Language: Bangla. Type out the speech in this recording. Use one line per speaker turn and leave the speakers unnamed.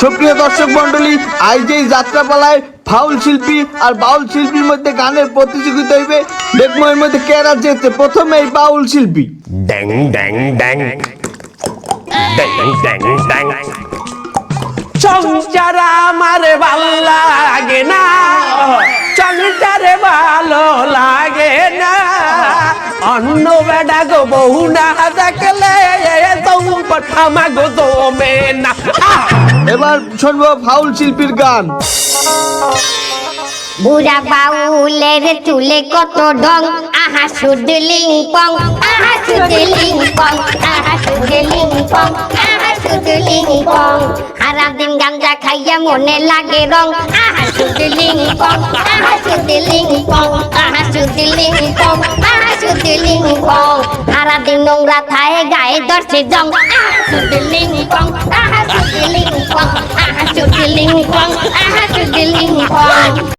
সুপ্রিয় দর্শক মন্ডলী, আজ এই যাত্রাপালায় ফাউল শিল্পী আর বাউল শিল্পীর মধ্যে গানের প্রতিযোগিতা হইবে। দেখবো এর মধ্যে কেরা যেতে। প্রথমে এই বাউল শিল্পী।
ড্যাং ড্যাং ড্যাং ড্যাং ড্যাং ড্যাং সংসার আমার ভালো লাগে না, সংসারে ভালো লাগে না, অন্য বেড়া গো বহু না দেখলে আমাগো দমে না।
এবার শুনবো ফাউল শিল্পীর গান।
বুড়া বাউলের চুলে কত ঢং, আহা শুধু লিংপং, আহা শুধু লিংপং, আহা শুধু লিংপং, আহা শুধু লিংপং। সারা দিন গাঞ্জা খাইয়া মনে লাগে রং, আহা শুধু লিংপং, আহা শুধু লিংপং, আহা শুধু লিংপং, আহা শুধু লিংপং। সারা দিন নোংরা থায়ে গায়ে ধরছে জং, আহা শুধু লিংপং, আহা শুধু লিংপং, আহা শুধু লিংপং, আহা শুধু লিংপং।